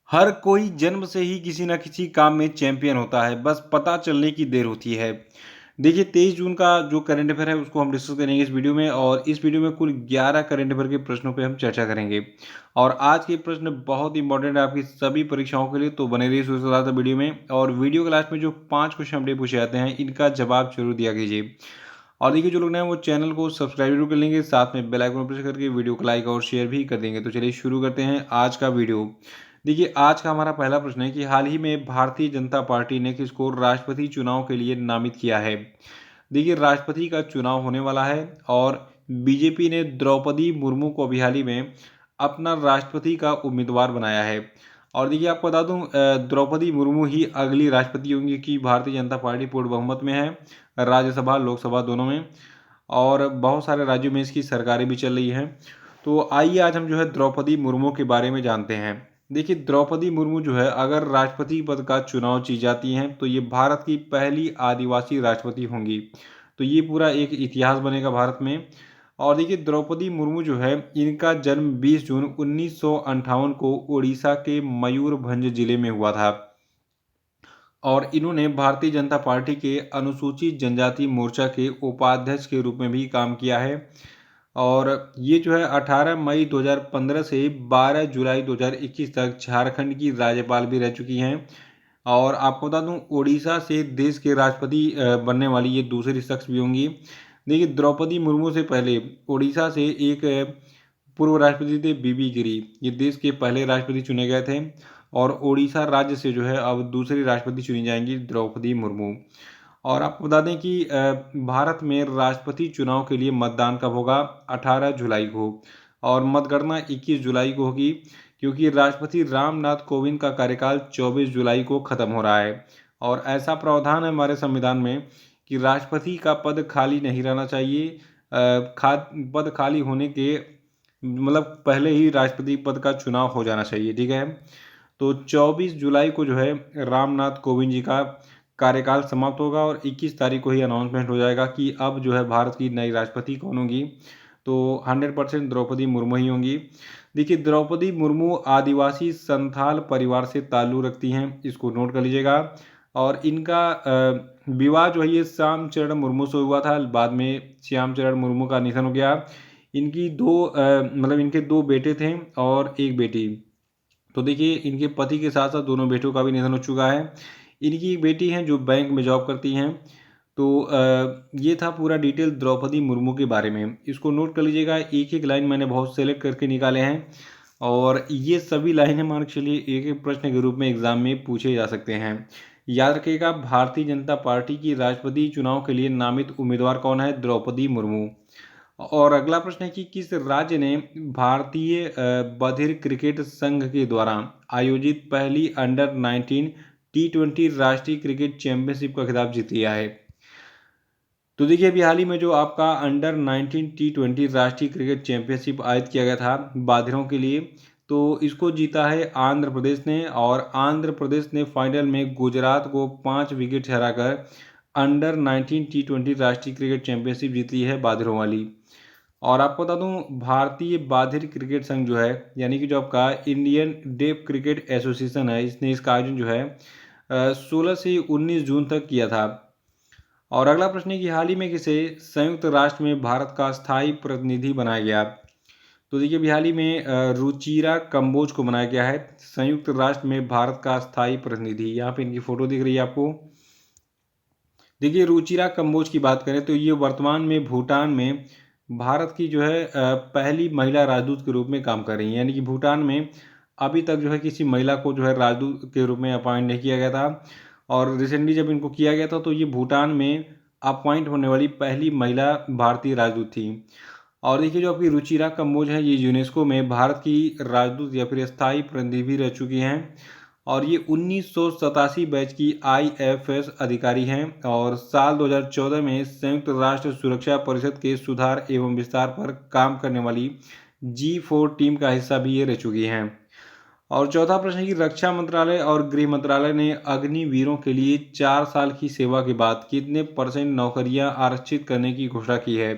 हर कोई जन्म से ही किसी न किसी काम में चैंपियन होता है, बस पता चलने की देर होती है। देखिए 23 जून का जो करंट अफेयर है उसको हम डिस्कस करेंगे इस वीडियो में और इस वीडियो में कुल 11 करंट अफेयर के प्रश्नों पे हम चर्चा करेंगे। और आज के प्रश्न बहुत इंपॉर्टेंट है आपकी सभी परीक्षाओं के लिए, तो बने रहिए शुरू से लास्ट तक वीडियो में। और वीडियो के लास्ट में जो 5 क्वेश्चन अपडेट पूछे जाते हैं इनका जवाब जरूर दिया कीजिए। और देखिए जो लोग नए हैं वो चैनल को सब्सक्राइब जरूर कर लेंगे, साथ में बेल आइकन प्रेस करके वीडियो को लाइक और शेयर भी कर देंगे। तो चलिए शुरू करते हैं आज का वीडियो। देखिए आज का हमारा पहला प्रश्न है कि हाल ही में भारतीय जनता पार्टी ने किसको राष्ट्रपति चुनाव के लिए नामित किया है। देखिए राष्ट्रपति का चुनाव होने वाला है और बीजेपी ने द्रौपदी मुर्मू को अभी हाल ही में अपना राष्ट्रपति का उम्मीदवार बनाया है। और देखिए आपको बता दूं द्रौपदी मुर्मू ही अगली राष्ट्रपति होंगी कि भारतीय जनता पार्टी पूर्ण बहुमत में है, राज्यसभा लोकसभा दोनों में, और बहुत सारे राज्यों में इसकी सरकारें भी चल रही हैं। तो आइए आज हम जो है द्रौपदी मुर्मू के बारे में जानते हैं। देखिए द्रौपदी मुर्मू जो है अगर राष्ट्रपति पद का चुनाव की जाती हैं तो ये भारत की पहली आदिवासी राष्ट्रपति होंगी। तो ये पूरा एक इतिहास बनेगा भारत में। और देखिए द्रौपदी मुर्मू जो है इनका जन्म 20 जून 1958 को उड़ीसा के मयूरभंज जिले में हुआ था। और इन्होंने भारतीय जनता पार्टी के अनुसूचित जनजाति मोर्चा के उपाध्यक्ष के रूप में भी काम किया है। और ये जो है 18 मई 2015 से 12 जुलाई 2021 तक झारखंड की राज्यपाल भी रह चुकी हैं। और आपको बता दूं उड़ीसा से देश के राष्ट्रपति बनने वाली ये दूसरी शख्स भी होंगी। देखिए द्रौपदी मुर्मू से पहले उड़ीसा से एक पूर्व राष्ट्रपति थे बीबी गिरी, ये देश के पहले राष्ट्रपति चुने गए थे। और उड़ीसा राज्य से जो है अब दूसरी राष्ट्रपति चुनी जाएंगी द्रौपदी मुर्मू। और आपको बता दें कि भारत में राष्ट्रपति चुनाव के लिए मतदान कब होगा, 18 जुलाई को। और मतगणना 21 जुलाई को होगी, क्योंकि राष्ट्रपति रामनाथ कोविंद का कार्यकाल 24 जुलाई को खत्म हो रहा है। और ऐसा प्रावधान है हमारे संविधान में कि राष्ट्रपति का पद खाली नहीं रहना चाहिए। पद खाली होने के मतलब पहले ही राष्ट्रपति पद का चुनाव हो जाना चाहिए, ठीक है। तो 24 जुलाई को जो है रामनाथ कोविंद जी का कार्यकाल समाप्त होगा और 21 तारीख को ही अनाउंसमेंट हो जाएगा कि अब जो है भारत की नई राष्ट्रपति कौन होंगी। तो 100% द्रौपदी मुर्मू ही होंगी। देखिए द्रौपदी मुर्मू आदिवासी संथाल परिवार से ताल्लुक़ रखती हैं, इसको नोट कर लीजिएगा। और इनका विवाह जो है ये श्याम चरण मुर्मू से हुआ था, बाद में श्याम चरण मुर्मू का निधन हो गया। इनकी मतलब इनके दो बेटे थे और एक बेटी। तो देखिए इनके पति के साथ साथ दोनों बेटों का भी निधन हो चुका है। इनकी एक बेटी हैं जो बैंक में जॉब करती हैं। तो ये था पूरा डिटेल द्रौपदी मुर्मू के बारे में, इसको नोट कर लीजिएगा। एक एक लाइन मैंने बहुत सेलेक्ट करके निकाले हैं और ये सभी लाइनें मान के चलिए एक एक प्रश्न के रूप में एग्जाम में पूछे जा सकते हैं। याद रखिएगा भारतीय जनता पार्टी की राष्ट्रपति चुनाव के लिए नामित उम्मीदवार कौन है, द्रौपदी मुर्मू। और अगला प्रश्न है कि किस राज्य ने भारतीय बधिर क्रिकेट संघ के द्वारा आयोजित पहली अंडर 19 T20 राष्ट्रीय क्रिकेट चैंपियनशिप का खिताब जीत लिया है। तो देखिए अभी हाल ही में जो आपका अंडर 19 T20 राष्ट्रीय क्रिकेट चैंपियनशिप आयोजित किया गया था बाधिरों के लिए, तो इसको जीता है आंध्र प्रदेश ने। और आंध्र प्रदेश ने फाइनल में गुजरात को 5 विकेट हराकर अंडर 19 T20 राष्ट्रीय क्रिकेट चैंपियनशिप जीत ली है बाधिरों वाली। और आपको बता दूं भारतीय बाधिर क्रिकेट संघ जो है यानी कि जो आपका इंडियन डेफ क्रिकेट एसोसिएशन है, इसने इसका आयोजन जो है 16 से 19 जून तक किया था। और अगला प्रश्न है कि हाल ही में किसे संयुक्त राष्ट्र में भारत का स्थायी प्रतिनिधि बनाया गया। तो देखिए अभी हाल ही में रुचिरा कंबोज को बनाया गया है संयुक्त राष्ट्र में भारत का स्थायी प्रतिनिधि। यहाँ पे इनकी फोटो दिख रही है आपको। देखिए रुचिरा कंबोज की बात करें तो ये वर्तमान में भूटान में भारत की जो है पहली महिला राजदूत के रूप में काम कर रही हैं। यानी कि भूटान में अभी तक जो है किसी महिला को जो है राजदूत के रूप में अपॉइंट नहीं किया गया था। और रिसेंटली जब इनको किया गया था तो ये भूटान में अपॉइंट होने वाली पहली महिला भारतीय राजदूत थी। और देखिए जो आपकी रुचिरा कंबोज है ये यूनेस्को में भारत की राजदूत या फिर स्थायी प्रतिनिधि भी रह चुकी हैं। और ये 1987 बैच की IFS अधिकारी हैं और साल 2014 में संयुक्त राष्ट्र सुरक्षा परिषद के सुधार एवं विस्तार पर काम करने वाली G4 टीम का हिस्सा भी ये रह चुकी हैं। और चौथा प्रश्न है कि रक्षा मंत्रालय और गृह मंत्रालय ने अग्निवीरों के लिए 4 साल की सेवा के बाद कितने % नौकरियां आरक्षित करने की घोषणा की है।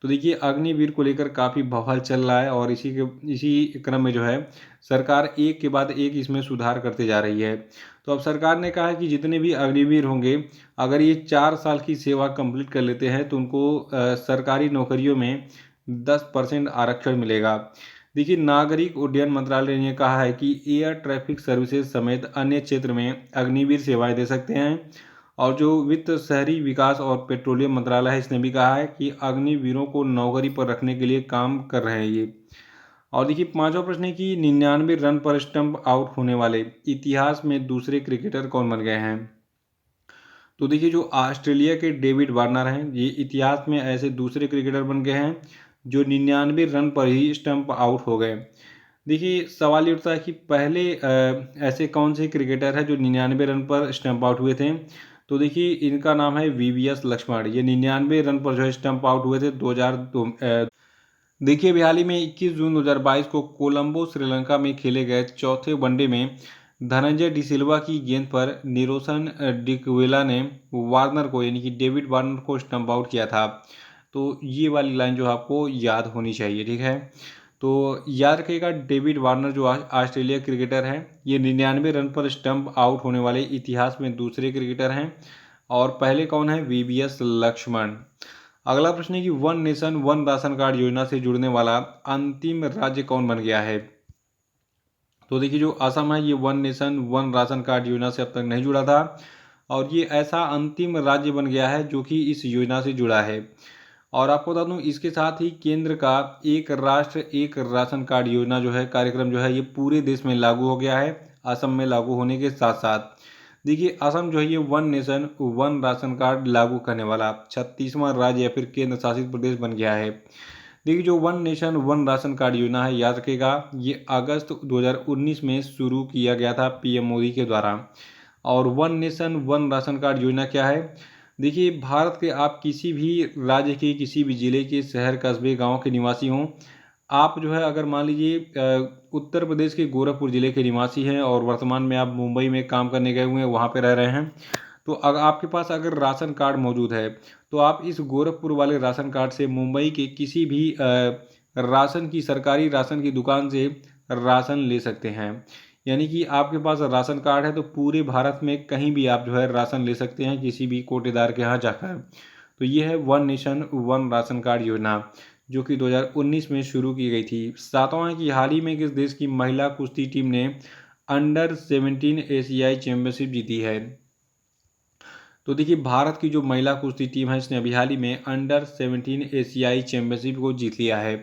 तो देखिए अग्निवीर को लेकर काफ़ी बवाल चल रहा है और इसी क्रम में जो है सरकार एक के बाद एक इसमें सुधार करते जा रही है। तो अब सरकार ने कहा है कि जितने भी अग्निवीर होंगे, अगर ये 4 साल की सेवा कंप्लीट कर लेते हैं तो उनको सरकारी नौकरियों में 10% आरक्षण मिलेगा। देखिए नागरिक उड्डयन मंत्रालय ने कहा है कि एयर ट्रैफिक सर्विसेज समेत अन्य क्षेत्र में अग्निवीर सेवाएं दे सकते हैं। और जो वित्त शहरी विकास और पेट्रोलियम मंत्रालय है, इसने भी कहा है कि अग्निवीरों को नौकरी पर रखने के लिए काम कर रहे हैं ये। और देखिए पांचवा प्रश्न है कि 99 रन पर स्टंप आउट होने वाले इतिहास में दूसरे क्रिकेटर कौन बन गए हैं। तो देखिए जो ऑस्ट्रेलिया के डेविड वार्नर हैं, ये इतिहास में ऐसे दूसरे क्रिकेटर बन गए हैं जो 99 रन पर ही स्टंप आउट हो गए। देखिए सवाल ये उठता है कि पहले ऐसे कौन से क्रिकेटर हैं जो 99 रन पर स्टंप आउट हुए थे। तो देखिए इनका नाम है वीवीएस लक्ष्मण। ये 99 रन पर जो है स्टंप आउट हुए थे 2002। देखिए अभी हाल ही में 21 जून 2022 को कोलंबो श्रीलंका में खेले गए चौथे वनडे में धनंजय डिसिल्वा की गेंद पर निरोशन डिकवेला ने वार्नर को यानी कि डेविड वार्नर को स्टंप आउट किया था। तो ये वाली लाइन जो आपको याद होनी चाहिए, ठीक है। तो याद रखिएगा डेविड वार्नर जो ऑस्ट्रेलिया क्रिकेटर हैं, ये 99 रन पर स्टंप आउट होने वाले इतिहास में दूसरे क्रिकेटर हैं। और पहले कौन है, वीवीएस लक्ष्मण। अगला प्रश्न है कि one nation one ration card योजना से जुड़ने वाला अंतिम राज्य कौन बन गया है। तो देखिए जो असम है, ये one nation one ration card योजना से अब तक नहीं जुड़ा था और ये ऐसा अंतिम राज्य बन गया है जो कि इस योजना से जुड़ा है। और आपको बता दूं इसके साथ ही केंद्र का एक राष्ट्र एक राशन कार्ड योजना जो है कार्यक्रम जो है ये पूरे देश में लागू हो गया है। असम में लागू होने के साथ साथ देखिए असम जो है ये one nation one ration card लागू करने वाला 36वां राज्य या फिर केंद्र शासित प्रदेश बन गया है। देखिए जो one nation one ration card योजना है, याद रखेगा ये अगस्त 2019 में शुरू किया गया था पीएम मोदी के द्वारा। और one nation one ration card योजना क्या है, देखिए भारत के आप किसी भी राज्य के किसी भी ज़िले के शहर कस्बे गांव के निवासी हों, आप जो है अगर मान लीजिए उत्तर प्रदेश के गोरखपुर ज़िले के निवासी हैं और वर्तमान में आप मुंबई में काम करने गए हुए हैं, वहाँ पे रह रहे हैं, तो अगर आपके पास अगर राशन कार्ड मौजूद है तो आप इस गोरखपुर वाले राशन कार्ड से मुंबई के किसी भी राशन की सरकारी राशन की दुकान से राशन ले सकते हैं। यानी कि आपके पास राशन कार्ड है तो पूरे भारत में कहीं भी आप जो है राशन ले सकते हैं किसी भी कोटेदार के यहाँ जाकर। तो ये है one nation one ration card योजना जो कि 2019 में शुरू की गई थी। सातवां है कि हाल ही में किस देश की महिला कुश्ती टीम ने अंडर 17 एशियाई चैंपियनशिप जीती है। तो देखिए भारत की जो महिला कुश्ती टीम है इसने अभी हाल ही में अंडर 17 एशियाई चैंपियनशिप को जीत लिया है।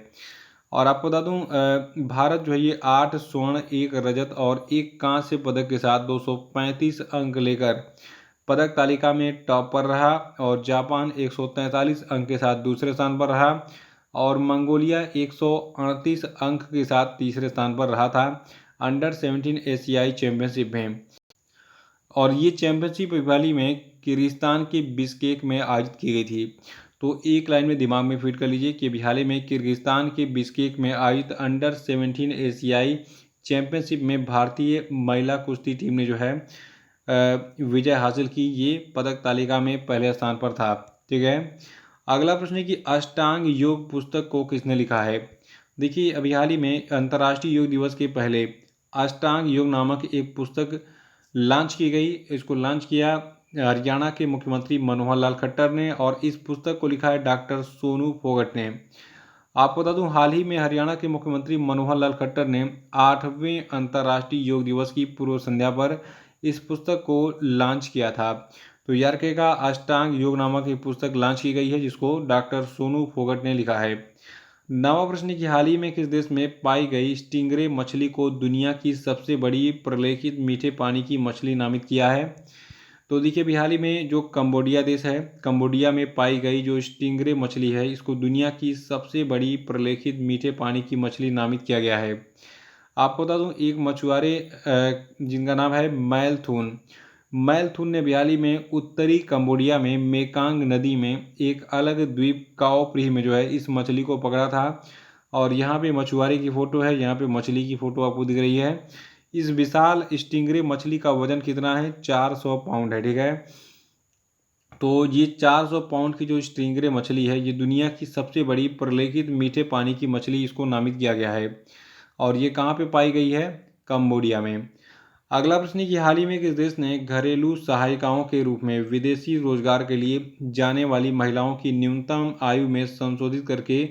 और आपको बता दूं भारत जो है ये 8 स्वर्ण 1 रजत और 1 कांस्य पदक के साथ 235 अंक लेकर पदक तालिका में टॉप पर रहा। और जापान 143 अंक के साथ दूसरे स्थान पर रहा और मंगोलिया 138 अंक के साथ तीसरे स्थान पर रहा था अंडर 17 एशियाई चैंपियनशिप में। और ये चैंपियनशिप हाल ही में किर्गिस्तान के बिश्केक में आयोजित की गई थी। तो एक लाइन में दिमाग में फिट कर लीजिए कि अभी हाल ही में किर्गिस्तान के बिश्केक में आयोजित अंडर 17 एशियाई चैंपियनशिप में भारतीय महिला कुश्ती टीम ने जो है विजय हासिल की। ये पदक तालिका में पहले स्थान पर था, ठीक है। अगला प्रश्न है कि अष्टांग योग पुस्तक को किसने लिखा है। देखिए अभी हाल ही में अंतर्राष्ट्रीय योग दिवस के पहले अष्टांग योग नामक एक पुस्तक लॉन्च की गई। इसको लॉन्च किया हरियाणा के मुख्यमंत्री मनोहर लाल खट्टर ने और इस पुस्तक को लिखा है डॉक्टर सोनू फोगट ने। आपको बता दूं हाल ही में हरियाणा के मुख्यमंत्री मनोहर लाल खट्टर ने 8वें अंतर्राष्ट्रीय योग दिवस की पूर्व संध्या पर इस पुस्तक को लॉन्च किया था। तो यार कहेगा अष्टांग योग नामक एक पुस्तक लॉन्च की गई है जिसको डॉक्टर सोनू फोगट ने लिखा है। नवा प्रश्न की हाल ही में किस देश में पाई गई स्टिंगरे मछली को दुनिया की सबसे बड़ी प्रलेखित मीठे पानी की मछली नामित किया है। तो देखिए अभी हाल ही में जो कंबोडिया देश है, कंबोडिया में पाई गई जो स्टिंगरे मछली है इसको दुनिया की सबसे बड़ी प्रलेखित मीठे पानी की मछली नामित किया गया है। आपको बता दूं एक मछुआरे जिनका नाम है मैलथून, मैलथून ने हाल ही में उत्तरी कंबोडिया में मेकांग नदी में एक अलग द्वीप काओ प्री में जो है इस मछली को पकड़ा था। और यहाँ पे मछुआरे की फ़ोटो है, यहाँ पे मछली की फ़ोटो आपको दिख रही है। इस विशाल स्टिंगरे मछली का वजन कितना है, 400 पाउंड है, ठीक है। तो ये 400 पाउंड की जो स्टिंगरे मछली है, ये दुनिया की सबसे बड़ी प्रलेखित मीठे पानी की मछली इसको नामित किया गया है। और ये कहाँ पे पाई गई है? कंबोडिया में। अगला प्रश्न है कि हाल ही में किस देश ने घरेलू सहायिकाओं के रूप में विदेशी रोजगार के लिए जाने वाली महिलाओं की न्यूनतम आयु में संशोधित करके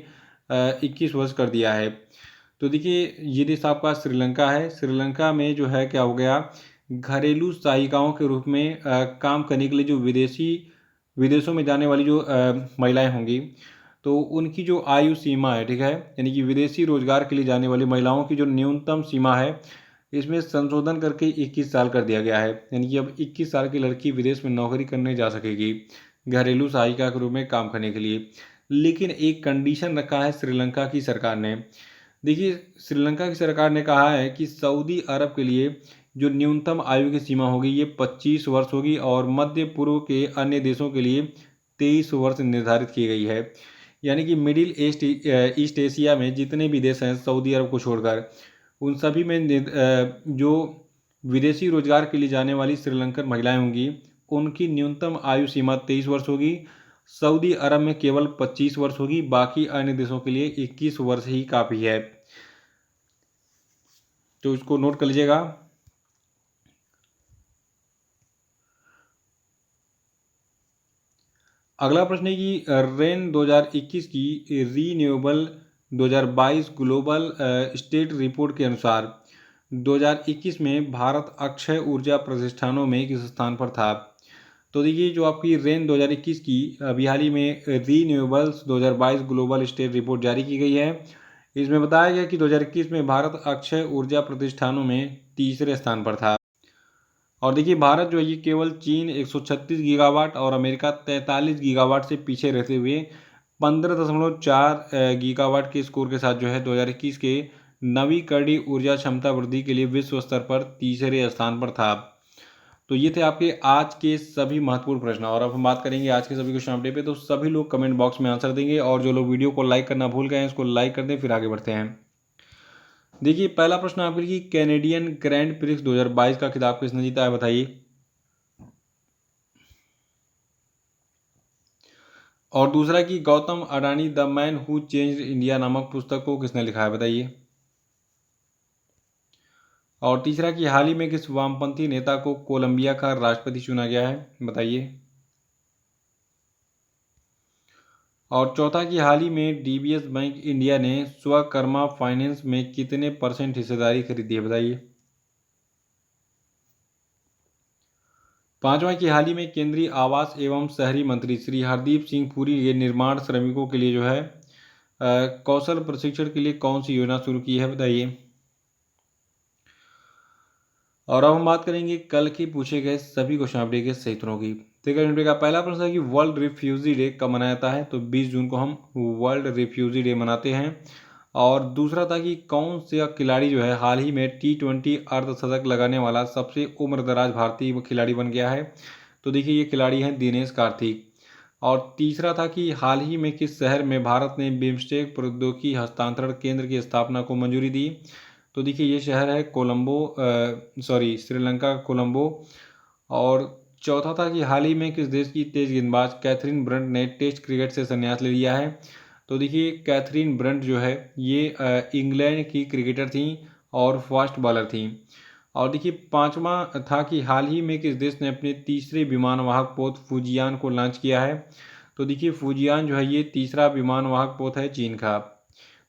21 वर्ष कर दिया है? तो देखिए, ये देश आपका श्रीलंका है। श्रीलंका में जो है क्या हो गया, घरेलू सहायिकाओं के रूप में काम करने के लिए जो विदेशों में जाने वाली जो महिलाएं होंगी, तो उनकी जो आयु सीमा है, ठीक है, यानी कि विदेशी रोजगार के लिए जाने वाली महिलाओं की जो न्यूनतम सीमा है, इसमें संशोधन करके 21 साल कर दिया गया है। यानी कि अब 21 साल की लड़की विदेश में नौकरी करने जा सकेगी घरेलू सहायिका के रूप में काम करने के लिए। लेकिन एक कंडीशन रखा है श्रीलंका की सरकार ने। देखिए, श्रीलंका की सरकार ने कहा है कि सऊदी अरब के लिए जो न्यूनतम आयु की सीमा होगी ये 25 वर्ष होगी और मध्य पूर्व के अन्य देशों के लिए 23 वर्ष निर्धारित की गई है। यानी कि मिडिल ईस्ट एशिया में जितने भी देश हैं सऊदी अरब को छोड़कर, उन सभी में जो विदेशी रोजगार के लिए जाने वाली श्रीलंकन महिलाएं होंगी, उनकी न्यूनतम आयु सीमा 23 वर्ष होगी। सऊदी अरब में केवल 25 वर्ष होगी, बाकी अन्य देशों के लिए 21 वर्ष ही काफ़ी है। तो इसको नोट कर लीजिएगा। अगला प्रश्न है कि रेन 2021 की रीन्यूएबल 2022 ग्लोबल स्टेट रिपोर्ट के अनुसार 2021 में भारत अक्षय ऊर्जा प्रतिष्ठानों में किस स्थान पर था? तो देखिए, जो आपकी रेन 2021 की अभी हाल ही में रीन्यूएबल्स 2022 ग्लोबल स्टेट रिपोर्ट जारी की गई है, इसमें बताया गया कि 2021 में भारत अक्षय ऊर्जा प्रतिष्ठानों में तीसरे स्थान पर था। और देखिए, भारत जो है ये केवल चीन 136 गीगावाट और अमेरिका 43 गीगावाट से पीछे रहते हुए 15.4 गीगावाट के स्कोर के साथ जो है 2021 के नवीकरणीय ऊर्जा क्षमता वृद्धि के लिए विश्व स्तर पर तीसरे स्थान पर था। तो ये थे आपके आज के सभी महत्वपूर्ण प्रश्न। और अब हम बात करेंगे आज के सभी क्वेश्चन अपडेट पे। तो सभी लोग कमेंट बॉक्स में आंसर देंगे और जो लोग वीडियो को लाइक करना भूल गए हैं इसको लाइक कर दें, फिर आगे बढ़ते हैं। देखिए, पहला प्रश्न आपके लिए, कैनेडियन ग्रैंड प्रिक्स 2022 का खिताब किसने जीता है, बताइए। और दूसरा कि Gautam Adani the man who changed India नामक पुस्तक को किसने लिखा है, बताइए। और तीसरा कि हाल ही में किस वामपंथी नेता को कोलंबिया का राष्ट्रपति चुना गया है, बताइए। और चौथा कि हाल ही में डीबीएस बैंक इंडिया ने स्वकर्मा फाइनेंस में कितने % हिस्सेदारी खरीदी है, बताइए। पांचवा कि हाल ही में केंद्रीय आवास एवं शहरी मंत्री श्री हरदीप सिंह पुरी ने निर्माण श्रमिकों के लिए जो है कौशल प्रशिक्षण के लिए कौन सी योजना शुरू की है, बताइए। और अब हम बात करेंगे कल के पूछे गए सभी क्वेश्चन अपडेट के सही उत्तरों की। तो का पहला प्रश्न है कि वर्ल्ड रिफ्यूजी डे कब मनाया जाता है? तो 20 जून को हम वर्ल्ड रिफ्यूजी डे मनाते हैं। और दूसरा था कि कौन सा खिलाड़ी जो है हाल ही में T20 अर्धशतक लगाने वाला सबसे उम्रदराज भारतीय खिलाड़ी बन गया है? तो देखिए, ये खिलाड़ी हैं दिनेश कार्तिक। और तीसरा था कि हाल ही में किस शहर में भारत ने बिम्स्टेक प्रौद्योगिकी हस्तांतरण केंद्र की स्थापना को मंजूरी दी? तो देखिए, ये शहर है श्रीलंका का कोलंबो। और चौथा था कि हाल ही में किस देश की तेज गेंदबाज कैथरीन ब्रंट ने टेस्ट क्रिकेट से संन्यास ले लिया है? तो देखिए, कैथरीन ब्रंट जो है ये इंग्लैंड की क्रिकेटर थी और फास्ट बॉलर थी। और देखिए, पांचवा था कि हाल ही में किस देश ने अपने तीसरे विमानवाहक पोत फुजियान को लॉन्च किया है? तो देखिए, फुजियान जो है ये तीसरा विमानवाहक पोत है चीन का।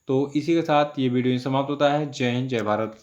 तो इसी के साथ ये वीडियो समाप्त होता है। जय हिंद, जय भारत।